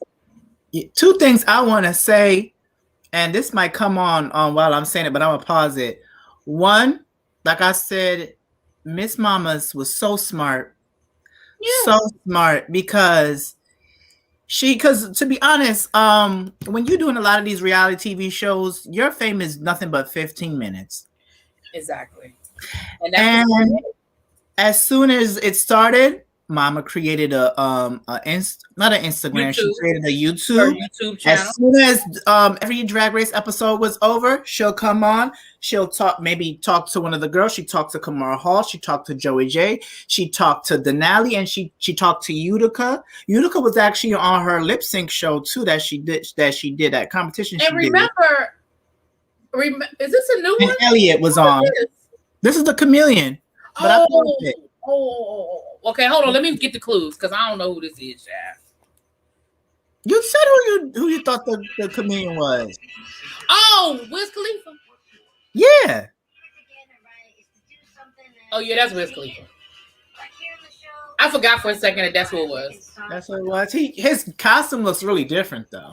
two things I want to say, and this might come on while I'm saying it, but I'm going to pause it. One, like I said, Miss Mamas was so smart. So smart because to be honest, when you're doing a lot of these reality TV shows, your fame is nothing but 15 minutes. Exactly. And as soon as it started, Mama created not an Instagram. She created a YouTube channel. As soon as every Drag Race episode was over, she'll come on. She'll talk to one of the girls. She talked to Kamara Hall. She talked to Joey J. She talked to Denali, and she talked to Utica. Utica was actually on her lip sync show too that she did that competition. And remember, is this a new one? Elliot was on. This is the Chameleon. But okay, hold on. Let me get the clues because I don't know who this is, Chad. You said who you thought the Chameleon was. Oh, Wiz Khalifa. Yeah. Oh yeah, that's Wiz Khalifa. I forgot for a second that that's who it was. That's what it was. His costume looks really different though.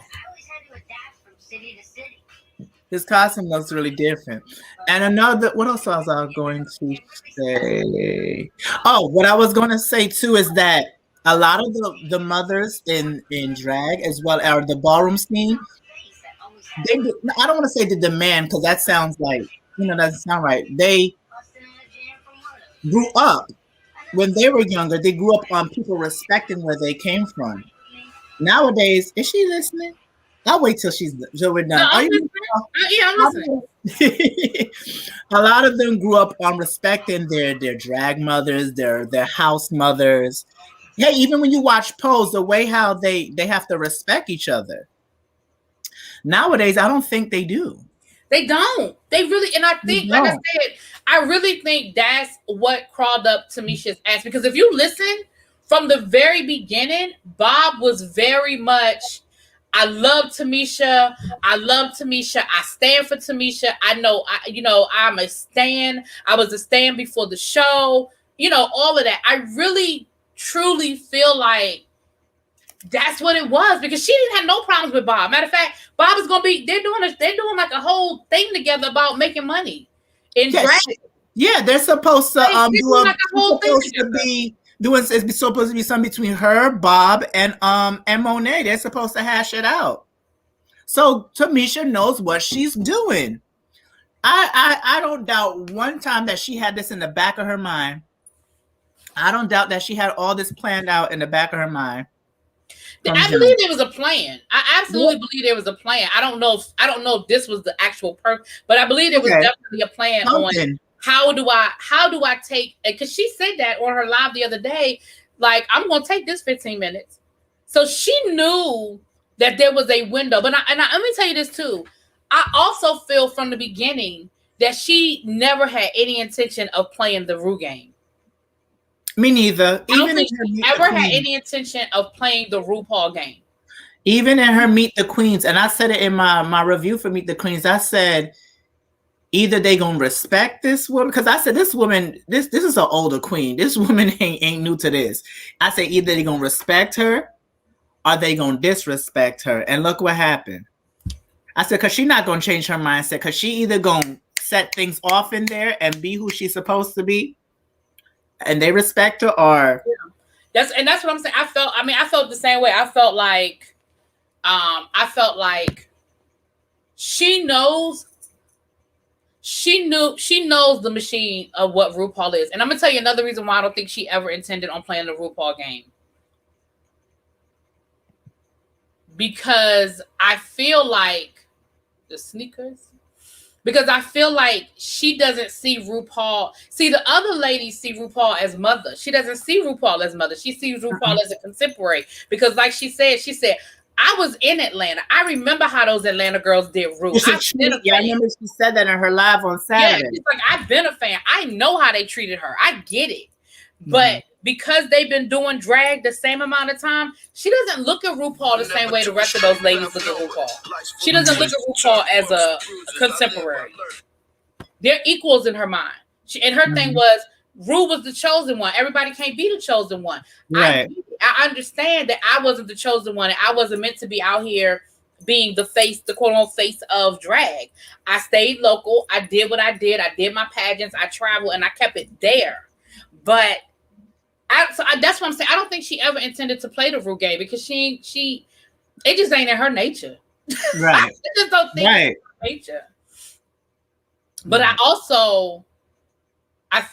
His costume looks really different. And what else was I going to say? Oh, what I was going to say too is that a lot of the mothers in drag as well as the ballroom scene, I don't want to say the demand because that sounds like, doesn't sound right. They grew up when they were younger. They grew up on people respecting where they came from. Nowadays, is she listening? I'll wait till we're done. No, I'm listening. A lot of them grew up on respecting their drag mothers, their house mothers. Hey, even when you watch Pose, the way how they have to respect each other. Nowadays, I don't think they do. They don't. They really, and I think, like I said, I really think that's what crawled up Tamisha's ass. Because if you listen from the very beginning, Bob was very much, I love Tamisha. I love Tamisha. I stand for Tamisha. I know, I'm a stan. I was a stan before the show. You know, all of that. I really, truly feel like that's what it was, because she didn't have no problems with Bob. Matter of fact, Bob is gonna be. They're doing like a whole thing together about making money in drag. They're supposed to do like a whole thing it's supposed to be something between her, Bob, and Monet. They're supposed to hash it out. So Tamisha knows what she's doing. I don't doubt one time that she had this in the back of her mind. I don't doubt that she had all this planned out in the back of her mind. I believe there was a plan. I absolutely believe there was a plan. I don't know if this was the actual purpose, but I believe there was definitely a plan on how do I take, because she said that on her live the other day, like, I'm gonna take this 15 minutes. So she knew that there was a window. But let me tell you this too. I also feel from the beginning that she never had any intention of playing the Rue game. Me neither. I don't think she ever had any intention of playing the RuPaul game. Even in her Meet the Queens, and I said it in my review for Meet the Queens, I said either they gonna respect this woman, because I said this woman, this is an older queen. This woman ain't new to this. I said either they gonna respect her or they gonna disrespect her. And look what happened. I said, because she's not gonna change her mindset, because she either gonna set things off in there and be who she's supposed to be, and they respect her, or that's what I'm saying. I felt the same way. I felt like she knows the machine of what RuPaul is. And I'm gonna tell you another reason why I don't think she ever intended on playing the RuPaul game. Because I feel like the sneakers. Because I feel like she doesn't see RuPaul. See, the other ladies see RuPaul as mother. She doesn't see RuPaul as mother. She sees RuPaul as a contemporary. Because like she said, I was in Atlanta. I remember how those Atlanta girls did Ru. I remember she said that in her live on Saturday. Yeah, she's like, I've been a fan. I know how they treated her. I get it. But because they've been doing drag the same amount of time, she doesn't look at RuPaul the same way the rest of those ladies look at RuPaul. She doesn't look at RuPaul as a contemporary. They're equals in her mind. And her thing was, Ru was the chosen one. Everybody can't be the chosen one. Right. I understand that I wasn't the chosen one. And I wasn't meant to be out here being the face, the quote unquote face of drag. I stayed local. I did what I did. I did my pageants. I traveled and I kept it there. But that's what I'm saying. I don't think she ever intended to play the Ru game, because it just ain't in her nature. Right. I just don't think it's in her nature. But I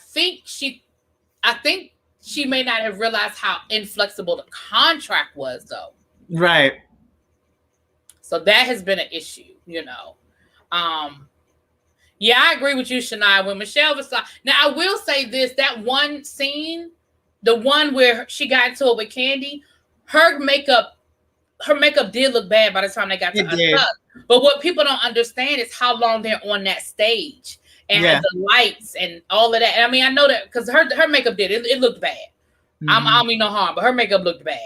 think she may not have realized how inflexible the contract was, though. Right. So that has been an issue, you know. Yeah, I agree with you, Shania. When Michelle was like, now I will say this: that one scene, the one where she got into it with Candy, her makeup did look bad by the time they got to Untucked. But what people don't understand is how long they're on that stage and the lights and all of that. And I mean, I know that because her makeup it looked bad. I don't mean no harm, but her makeup looked bad.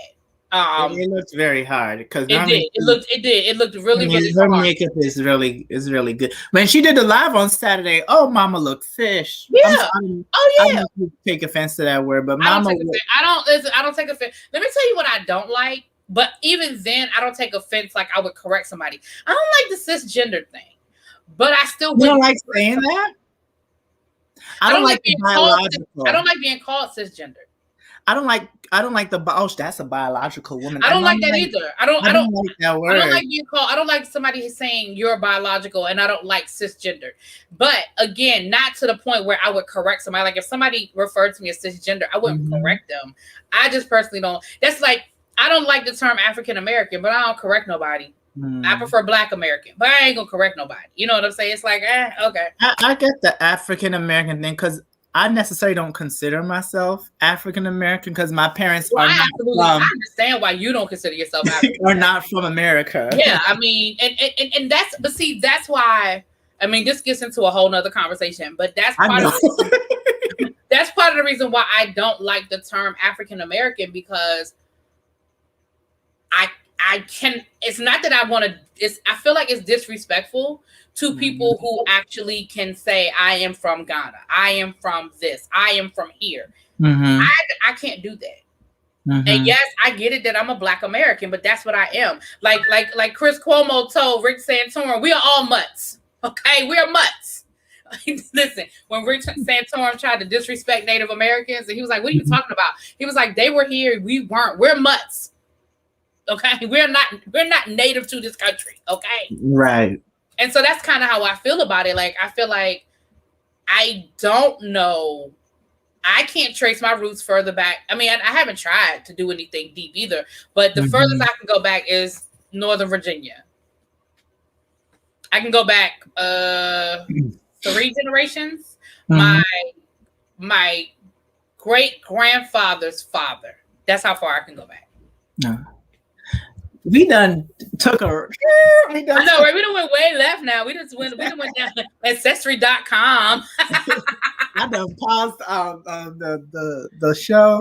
It looked very hard because it looked really her hard. makeup is really good. When she did the live on Saturday, oh, Mama looked fish. Yeah. I don't take offense to that word, but Mama. I don't take offense. Let me tell you what I don't like. But even then, I don't take offense like I would correct somebody. I don't like the cisgender thing, but I still. You don't like saying that? I don't like being biological. I don't like being called cisgender. I don't like that's a biological woman. I don't like that either. I don't like that word. I don't like being called. I don't like somebody saying you're biological, and I don't like cisgender. But again, not to the point where I would correct somebody. Like if somebody referred to me as cisgender, I wouldn't correct them. I just personally don't. That's like I don't like the term African American, but I don't correct nobody. I prefer Black American, but I ain't gonna correct nobody. You know what I'm saying? It's like, okay. I get the African American thing because I necessarily don't consider myself African American because my parents are not from. I understand why you don't consider yourself African. Are not from America. Yeah, I mean, and that's why I mean, this gets into a whole nother conversation, but that's part of that's part of the reason why I don't like the term African American, because I can. It's not that I want to. I feel like it's disrespectful to people who actually can say, "I am from Ghana. I am from this. I am from here." I can't do that. And yes, I get it that I'm a Black American, but that's what I am. Like Chris Cuomo told Rick Santorum, we are all mutts. Okay, we are mutts. Listen, when Rick Santorum tried to disrespect Native Americans, and he was like, "What are you talking about?" He was like, "They were here, we weren't. We're mutts. Okay, we're not native to this country." Okay, right. And so that's kind of how I feel about it. Like, I feel like I don't know. I can't trace my roots further back. I mean, I haven't tried to do anything deep either, but the furthest I can go back is Northern Virginia. I can go back 3 generations. My great grandfather's father. That's how far I can go back. No. We done took a. I know, right? We done went way left now. We went down to ancestry.com. I done paused the show.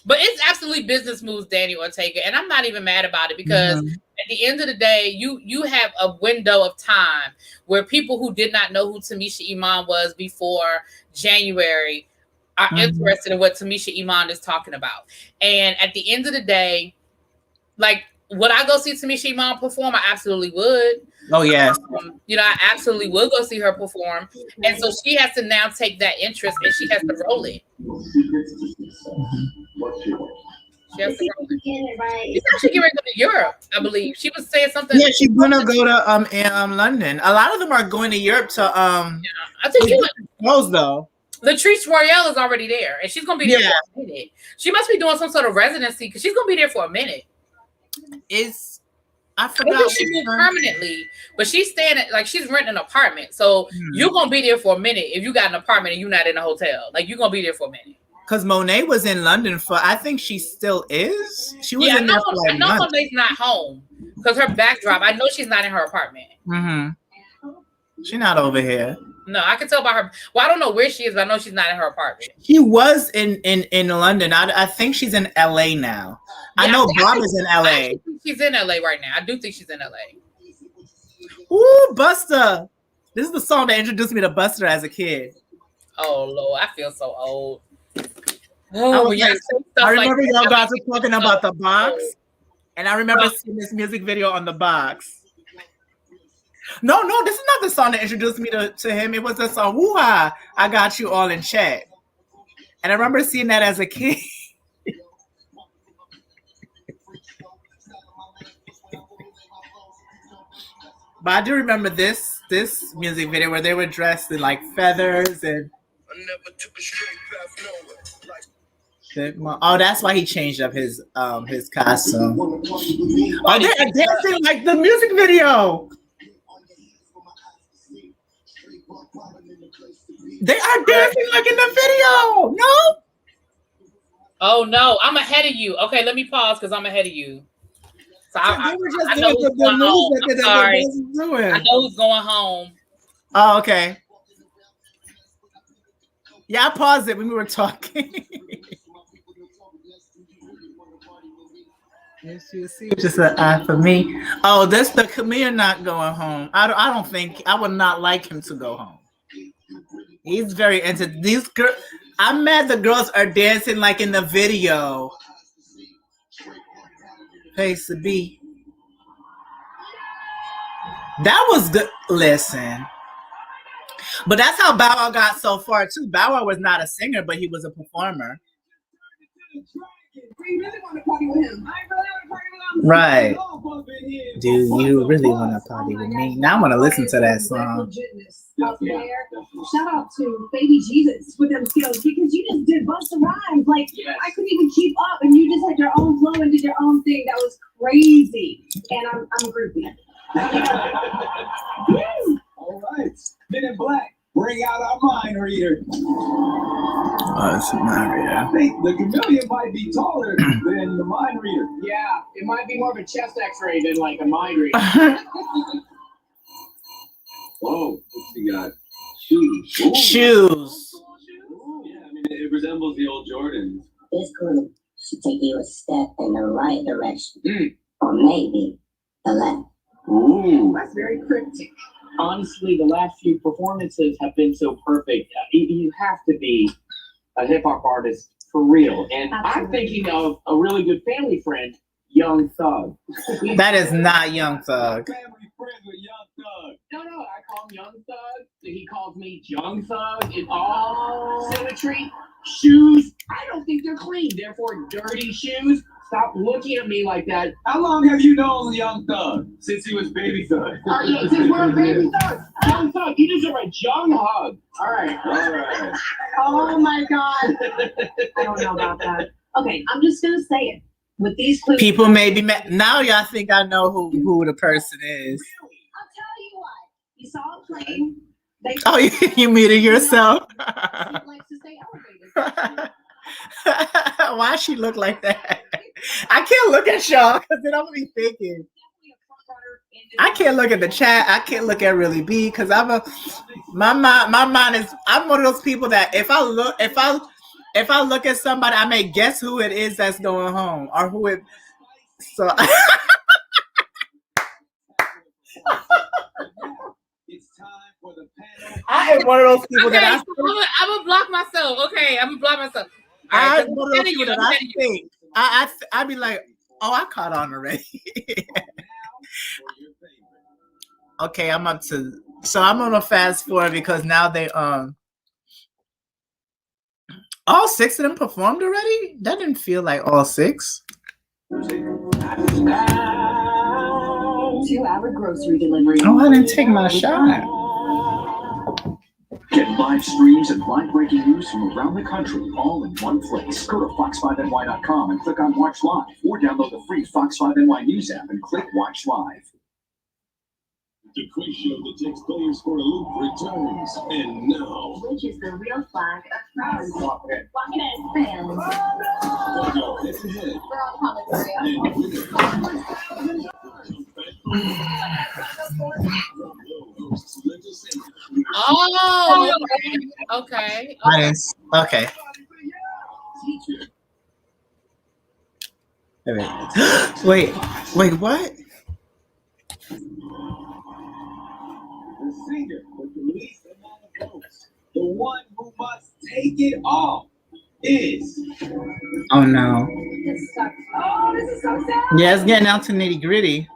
But it's absolutely business moves, Danny Ortega, and I'm not even mad about it, because at the end of the day, you have a window of time where people who did not know who Tamisha Iman was before January are interested in what Tamisha Iman is talking about. And at the end of the day, like, would I go see Tamisha Iman perform? I absolutely would. Oh, yes. I absolutely would go see her perform. And so she has to now take that interest and she has to roll it. She has to roll it. She's actually getting ready to go to Europe, I believe. She was saying something. Yeah, she's gonna go to London. A lot of them are going to Europe to I think you knows though. Latrice Royale is already there, and she's gonna be there for a minute. She must be doing some sort of residency, because she's gonna be there for a minute. I forgot she moved permanently, but she's staying she's renting an apartment. So you're gonna be there for a minute if you got an apartment and you're not in a hotel. Like, you're gonna be there for a minute. Because Monet was in London for, I think she still is. She was in there for I know Monet's not home because her backdrop. I know she's not in her apartment. She's not over here. No, I can tell by her. Well, I don't know where she is, but I know she's not in her apartment. She was in London. I think she's in LA now. Yeah, I know Bob is in LA. I think she's in LA right now. I do think she's in LA. Ooh, Buster. This is the song that introduced me to Buster as a kid. Oh, Lord. I feel so old. Oh, I remember y'all guys were talking about the box. And I remember seeing this music video on the box. No, this is not the song that introduced me to him. It was the song, Woo-Ha, I Got You All in Check. And I remember seeing that as a kid. But I do remember this music video where they were dressed in like feathers and. Oh, that's why he changed up his costume. Oh, they're dancing like the music video. They are dancing like in the video. No. Oh no, I'm ahead of you. Okay, let me pause because I'm ahead of you. So I know who's going home. I'm sorry. I know who's going home. Oh, okay. Yeah, I paused it when we were talking. Yes, you see, just an eye for me. Oh, that's the Chameleon not going home. I don't think I would not like him to go home. He's very into these girls. I'm mad the girls are dancing like in the video. Place to be. That was good. Listen. But that's how Bow Wow got so far too. Bow Wow was not a singer, but he was a performer. Right. Do you really want to party with me? Now I want to listen to that song. Shout out to Baby Jesus with them skills, because you just did bust a rhyme. Like, I couldn't even keep up, and you just had your own flow and did your own thing. That was crazy. And I'm a groupie. All right. Men in Black, bring out our mind reader. Oh, it's a mind reader. I think the Chameleon might be taller than the mind reader. Yeah, it might be more of a chest x-ray than like a mind reader. Whoa, what's he got? Shoes. Ooh. Shoes. Yeah, I mean, it resembles the old Jordans. This group should take you a step in the right direction. Or maybe the left. Ooh. That's very cryptic. Honestly, the last few performances have been so perfect. You have to be a hip hop artist for real. And I'm thinking of a really good family friend, Young Thug. That is not Young Thug. Family friends with Young Thug. No, I call him Young Thug. He calls me Young Thug in all symmetry. Shoes, I don't think they're clean. Therefore, dirty shoes. Stop looking at me like that. How long have you known Young Thug? Since he was Baby Thug. Since we're Baby Thug. Young Thug, you deserve a young hug. All right. Oh my God. I don't know about that. Okay, I'm just gonna say it. With these clues, People may be mad. Now y'all think I know who the person is. I'll tell you what. You saw a plane. They Oh, you muted yourself. She likes to stay elevated. Why she look like that? I can't look at y'all because then I'm gonna be thinking. I can't look at the chat. I can't look at Really B because my mind is. I'm one of those people that if I look at somebody, I may guess who it is that's going home or who it. So. It's time for the panel. I am one of those people Okay, that I'm gonna block myself. Okay, I'm gonna block myself. All right, I'm one of those people that I think. I be like, oh, I caught on already. Okay, I'm up to. So I'm gonna fast forward because now they all 6 of them performed already. That didn't feel like all 6. 2-hour grocery delivery. Oh, I didn't take my shot. Get live streams and live breaking news from around the country all in one place. Go to fox5ny.com and click on Watch Live, or download the free Fox 5 NY News app and click Watch Live. The quiz show that takes players for a loop returns. And now, Which is the real flag of France? Walk it in, fails. we'll go head to head. We're all public Oh, okay. Nice. Okay. Wait, what? The singer with the least amount of votes, the one who must take it all, is. Oh no. This sucks. Oh, this is so sad. Yeah, it's getting out to nitty gritty.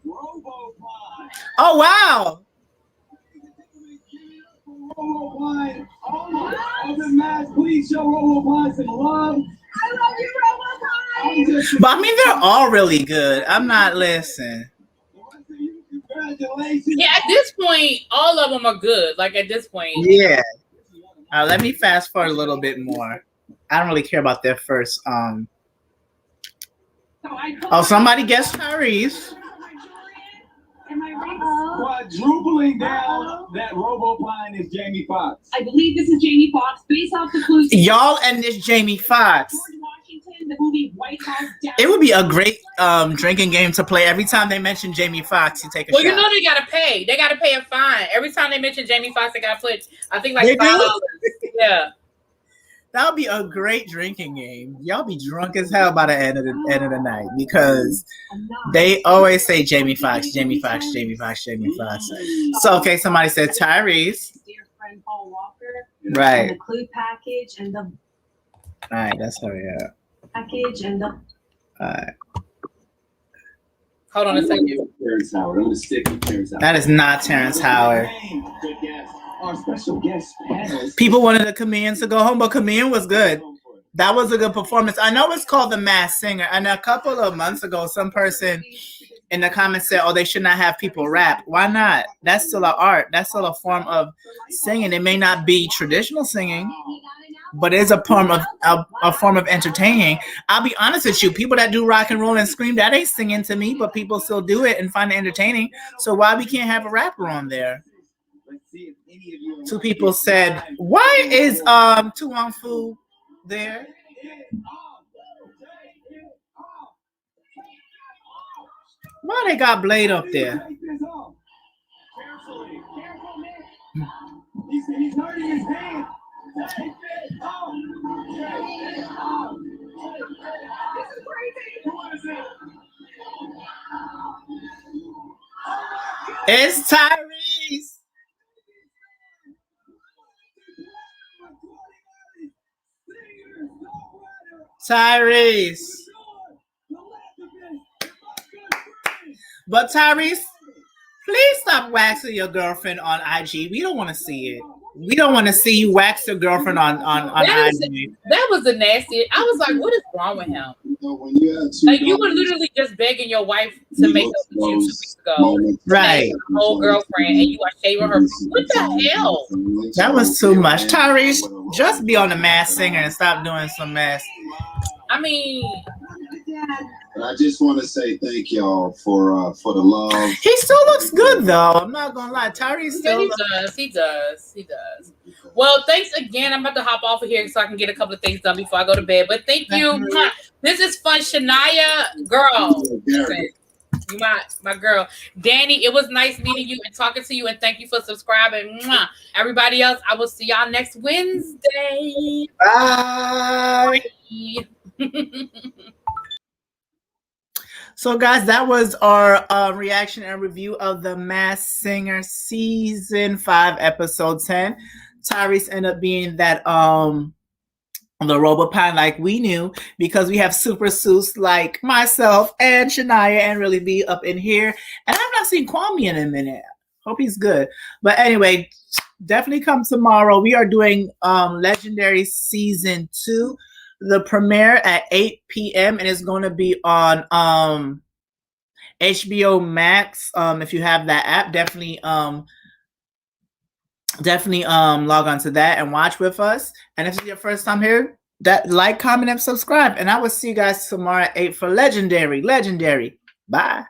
Robopine. Oh wow. Robopine. All the mass, please show Robopine some love. I love you, Robopine. But I mean, they're all really good. I'm not listening. Congratulations. Yeah, at this point, all of them are good. Like at this point, Yeah. Let me fast forward a little bit more. I don't really care about their first. Oh, somebody guessed Tyrese. Am I right? Quadrupling down that Robopine is Jamie Foxx. I believe this is Jamie Foxx. Based off the clues. Y'all and this Jamie Foxx. George Washington, the movie White House Down. It would be a great drinking game to play. Every time they mention Jamie Foxx, you take a well, shot. you know they gotta pay. They gotta pay a fine every time they mention Jamie Foxx. They gotta put, I think, like They do? $5. Yeah. That would be a great drinking game. Y'all be drunk as hell by the end of the night because they always say Jamie Foxx, Jamie Foxx, Jamie Foxx, Jamie Foxx. So okay, somebody said Tyrese. Dear friend Paul Walker. Right. And the clue package and the All right, that's how we are. package and the. All right. Hold on a second. Terrence Howard. I'm gonna stick with Terrence Howard. That is not Terrence Howard. Good guess. Our special guest panelist. People wanted the Chameleons to go home, but Chameleon was good. That was a good performance. I know it's called The Masked Singer, and a couple of months ago, some person in the comments said, "Oh, they should not have people rap." Why not? That's still an art. That's still a form of singing. It may not be traditional singing, but it's a form of entertaining. I'll be honest with you, people that do rock and roll and scream, that ain't singing to me, but people still do it and find it entertaining. So why we can't have a rapper on there? Two people said, "Why is Tuan Fu there?" Why they got Blade up there? Carefully. Careful, man. He's hurting his hand. Take it off. Take it off. This is crazy. What is it? It's Tyrese. Tyrese. But Tyrese, please stop waxing your girlfriend on IG. We don't want to see it. We don't want to see you wax your girlfriend on IG. That was a nasty. I was like, what is wrong with him? When you have two Like, you were literally just begging your wife to make up with you 2 weeks ago. Right. Whole girlfriend, and you are shaving her. What the hell? That was too much. Tyrese, just be on the Masked Singer and stop doing some mess. I mean, But I just want to say thank y'all for the love. He still looks good though. I'm not gonna lie. Tyrese still he does. Well, thanks again. I'm about to hop off of here so I can get a couple of things done before I go to bed. But thank you. This is fun. Shania, girl. Listen, you my girl. Danny, it was nice meeting you and talking to you, and thank you for subscribing. Everybody else, I will see y'all next Wednesday. Bye. So, guys, that was our reaction and review of The Masked Singer Season 5, Episode 10. Tyrese ended up being that the RoboPine like we knew, because we have super suits like myself and Shania and Really B up in here. And I've not seen Kwame in a minute. Hope he's good. But anyway, definitely come tomorrow. We are doing Legendary Season 2. The premiere at 8 p.m. and it's going to be on HBO Max. If you have that app, definitely log on to that and watch with us. And if it's your first time here, like, comment, and subscribe. And I will see you guys tomorrow at 8 for Legendary. Bye.